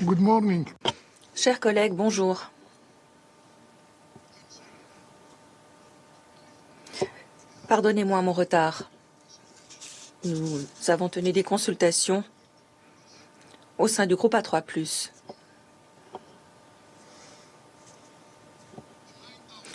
Good morning. Chers collègues, bonjour. Pardonnez-moi mon retard. Nous avons tenu des consultations au sein du groupe A3+.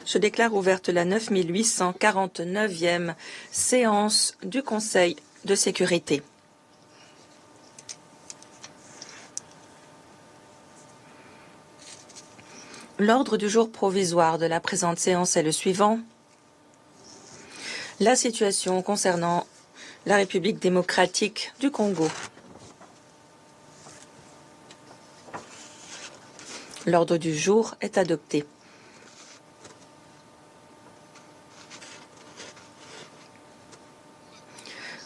Je déclare ouverte la 9849e séance du Conseil de sécurité. L'ordre du jour provisoire de la présente séance est le suivant. La situation concernant la République démocratique du Congo. L'ordre du jour est adopté.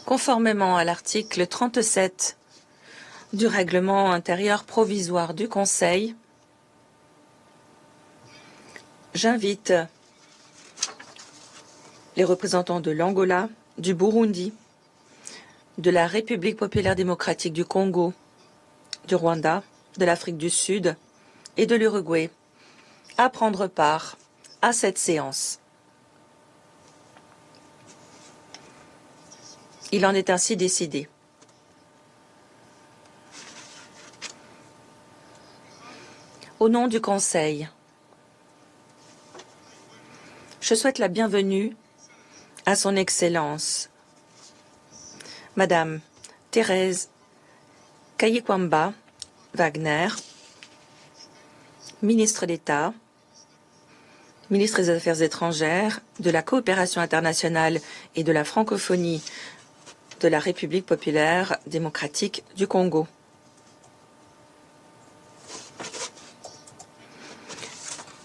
Conformément à l'article 37 du règlement intérieur provisoire du Conseil, j'invite les représentants de l'Angola, du Burundi, de la République populaire démocratique du Congo, du Rwanda, de l'Afrique du Sud et de l'Uruguay à prendre part à cette séance. Il en est ainsi décidé. Au nom du Conseil, je souhaite la bienvenue à son Excellence, Madame Thérèse Kayikwamba Wagner, ministre d'État, ministre des Affaires étrangères, de la coopération internationale et de la francophonie de la République populaire démocratique du Congo.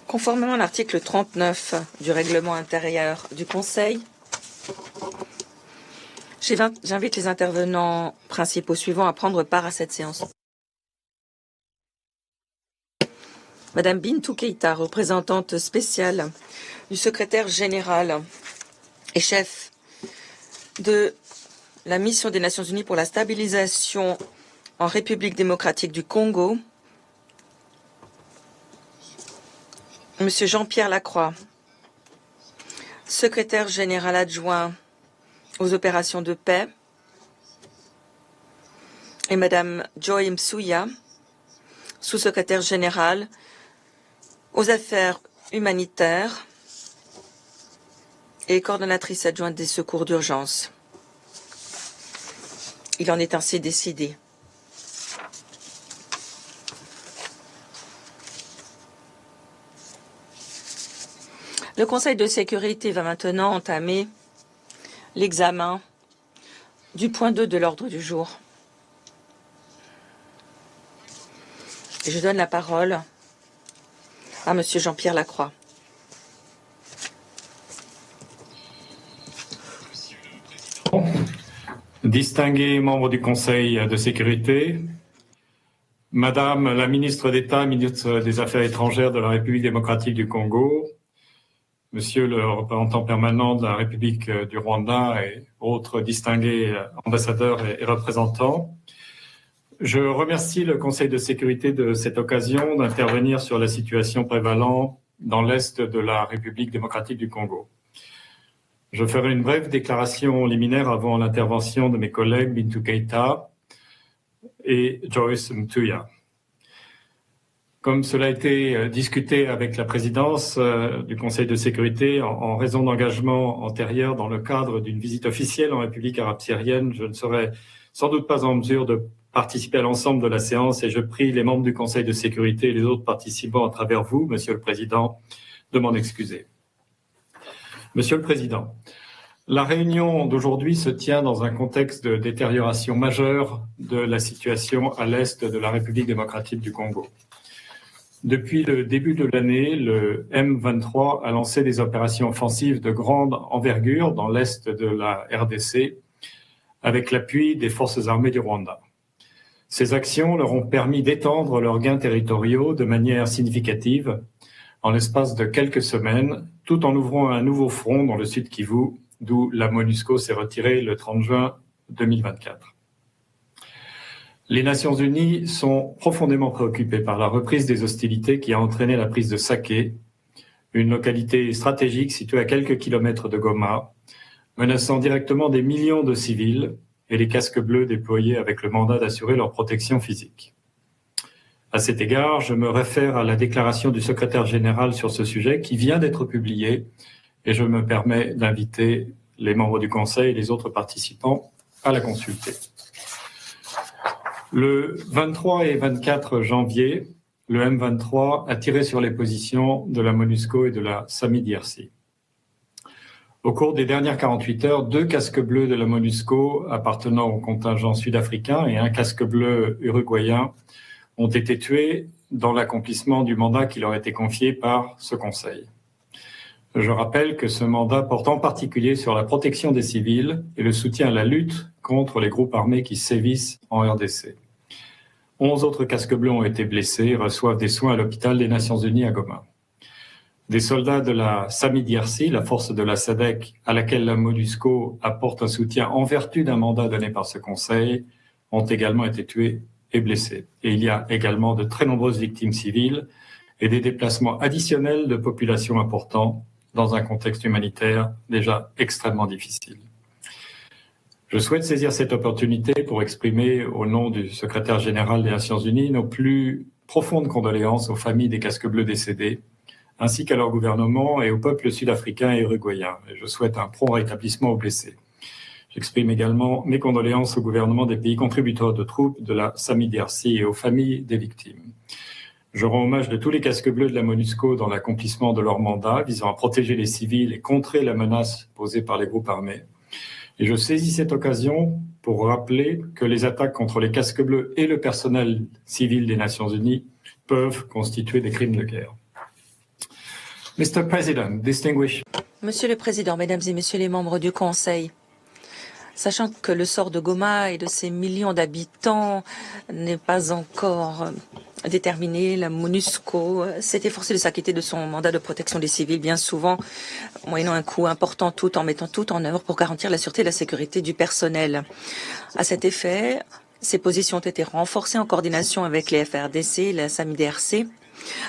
Conformément à l'article 39 du règlement intérieur du Conseil, j'invite les intervenants principaux suivants à prendre part à cette séance. Madame Bintou Keïta, représentante spéciale du secrétaire général et chef de la mission des Nations Unies pour la stabilisation en République démocratique du Congo. Monsieur Jean-Pierre Lacroix, secrétaire général adjoint aux opérations de paix, et Madame Joy Msuya, sous-secrétaire générale aux affaires humanitaires et coordonnatrice adjointe des secours d'urgence. Il en est ainsi décidé. Le Conseil de sécurité va maintenant entamer l'examen du point 2 de l'ordre du jour. Et je donne la parole à Monsieur Jean-Pierre Lacroix. Distingués membres du Conseil de sécurité, Madame la ministre d'État, ministre des Affaires étrangères de la République démocratique du Congo, Monsieur le représentant permanent de la République du Rwanda et autres distingués ambassadeurs et représentants, je remercie le Conseil de sécurité de cette occasion d'intervenir sur la situation prévalant dans l'Est de la République démocratique du Congo. Je ferai une brève déclaration liminaire avant l'intervention de mes collègues Bintou Keïta et Joyce Msuya. Comme cela a été discuté avec la présidence du Conseil de sécurité en raison d'engagements antérieurs dans le cadre d'une visite officielle en République arabe syrienne, je ne serai sans doute pas en mesure de participer à l'ensemble de la séance et je prie les membres du Conseil de sécurité et les autres participants à travers vous, Monsieur le Président, de m'en excuser. Monsieur le Président, la réunion d'aujourd'hui se tient dans un contexte de détérioration majeure de la situation à l'est de la République démocratique du Congo. Depuis le début de l'année, le M23 a lancé des opérations offensives de grande envergure dans l'est de la RDC avec l'appui des forces armées du Rwanda. Ces actions leur ont permis d'étendre leurs gains territoriaux de manière significative en l'espace de quelques semaines, tout en ouvrant un nouveau front dans le sud Kivu, d'où la MONUSCO s'est retirée le 30 juin 2024. Les Nations Unies sont profondément préoccupées par la reprise des hostilités qui a entraîné la prise de Saké, une localité stratégique située à quelques kilomètres de Goma, menaçant directement des millions de civils et les casques bleus déployés avec le mandat d'assurer leur protection physique. À cet égard, je me réfère à la déclaration du secrétaire général sur ce sujet qui vient d'être publiée et je me permets d'inviter les membres du Conseil et les autres participants à la consulter. Le 23 et 24 janvier, le M23 a tiré sur les positions de la MONUSCO et de la SAMI-DRC. Au cours des dernières 48 heures, 2 casques bleus de la MONUSCO appartenant au contingent sud-africain et un casque bleu uruguayen ont été tués dans l'accomplissement du mandat qui leur a été confié par ce Conseil. Je rappelle que ce mandat porte en particulier sur la protection des civils et le soutien à la lutte contre les groupes armés qui sévissent en RDC. 11 autres casques bleus ont été blessés et reçoivent des soins à l'hôpital des Nations Unies à Goma. Des soldats de la SAMI-DRC, la force de la SADC, à laquelle la MONUSCO apporte un soutien en vertu d'un mandat donné par ce Conseil, ont également été tués et blessés. Et il y a également de très nombreuses victimes civiles et des déplacements additionnels de populations importants dans un contexte humanitaire déjà extrêmement difficile. Je souhaite saisir cette opportunité pour exprimer, au nom du secrétaire général des Nations Unies, nos plus profondes condoléances aux familles des casques bleus décédés, ainsi qu'à leur gouvernement et au peuple sud-africain et uruguayen. Et je souhaite un prompt rétablissement aux blessés. J'exprime également mes condoléances au gouvernement des pays contributeurs de troupes de la SAMI-DRC et aux familles des victimes. Je rends hommage de tous les casques bleus de la MONUSCO dans l'accomplissement de leur mandat visant à protéger les civils et contrer la menace posée par les groupes armés. Et je saisis cette occasion pour rappeler que les attaques contre les casques bleus et le personnel civil des Nations Unies peuvent constituer des crimes de guerre. Mr. President, distinguished. Monsieur le Président, Mesdames et Messieurs les membres du Conseil, sachant que le sort de Goma et de ses millions d'habitants n'est pas encore déterminé, la MONUSCO s'est efforcée de s'acquitter de son mandat de protection des civils, bien souvent moyennant un coût important, tout en mettant tout en œuvre pour garantir la sûreté et la sécurité du personnel. À cet effet, ces positions ont été renforcées en coordination avec les FRDC et la SAMI-DRC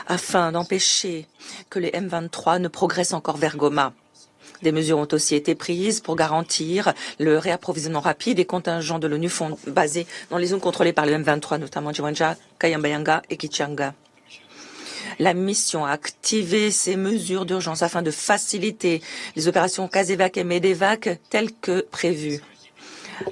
afin d'empêcher que les M23 ne progressent encore vers Goma. Des mesures ont aussi été prises pour garantir le réapprovisionnement rapide des contingents de l'ONU basés dans les zones contrôlées par le M23, notamment Jiwanja, Kayambayanga et Kichanga. La mission a activé ces mesures d'urgence afin de faciliter les opérations Casevac et Medevac telles que prévues.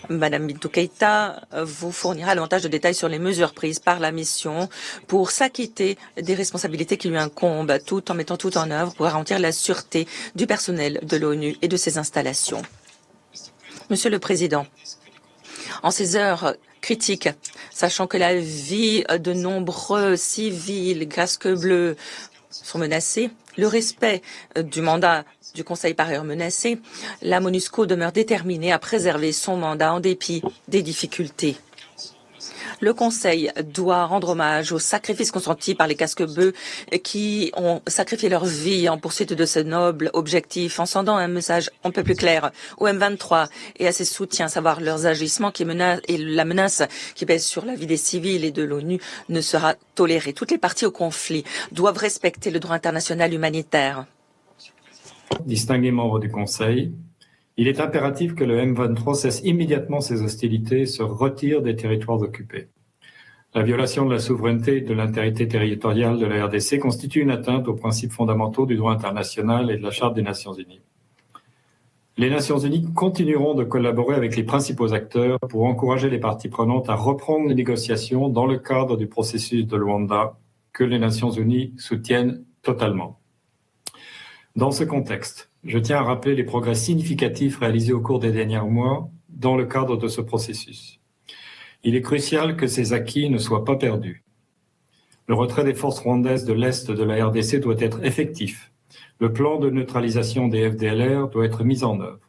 Madame Bintou Keïta vous fournira davantage de détails sur les mesures prises par la mission pour s'acquitter des responsabilités qui lui incombent, tout en mettant tout en œuvre pour garantir la sûreté du personnel de l'ONU et de ses installations. Monsieur le Président, en ces heures critiques, sachant que la vie de nombreux civils casques bleus sont menacés, le respect du mandat du Conseil par ailleurs menacé, la MONUSCO demeure déterminée à préserver son mandat en dépit des difficultés. Le Conseil doit rendre hommage aux sacrifices consentis par les casques bleus qui ont sacrifié leur vie en poursuite de ce noble objectif, en sendant un message un peu plus clair au M23 et à ses soutiens, à savoir leurs agissements et la menace qui pèse sur la vie des civils et de l'ONU ne sera tolérée. Toutes les parties au conflit doivent respecter le droit international humanitaire. Distingués membres du Conseil, il est impératif que le M23 cesse immédiatement ses hostilités et se retire des territoires occupés. La violation de la souveraineté et de l'intégrité territoriale de la RDC constitue une atteinte aux principes fondamentaux du droit international et de la Charte des Nations Unies. Les Nations Unies continueront de collaborer avec les principaux acteurs pour encourager les parties prenantes à reprendre les négociations dans le cadre du processus de Luanda que les Nations Unies soutiennent totalement. Dans ce contexte, je tiens à rappeler les progrès significatifs réalisés au cours des derniers mois dans le cadre de ce processus. Il est crucial que ces acquis ne soient pas perdus. Le retrait des forces rwandaises de l'Est de la RDC doit être effectif. Le plan de neutralisation des FDLR doit être mis en œuvre.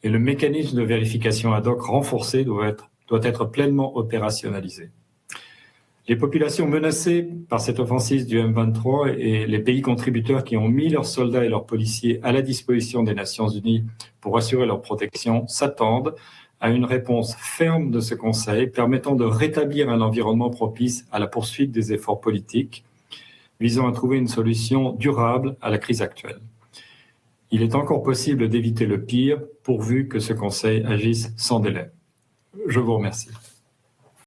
Et le mécanisme de vérification ad hoc renforcé doit être pleinement opérationnalisé. Les populations menacées par cette offensive du M23 et les pays contributeurs qui ont mis leurs soldats et leurs policiers à la disposition des Nations Unies pour assurer leur protection s'attendent à une réponse ferme de ce Conseil permettant de rétablir un environnement propice à la poursuite des efforts politiques visant à trouver une solution durable à la crise actuelle. Il est encore possible d'éviter le pire pourvu que ce Conseil agisse sans délai. Je vous remercie.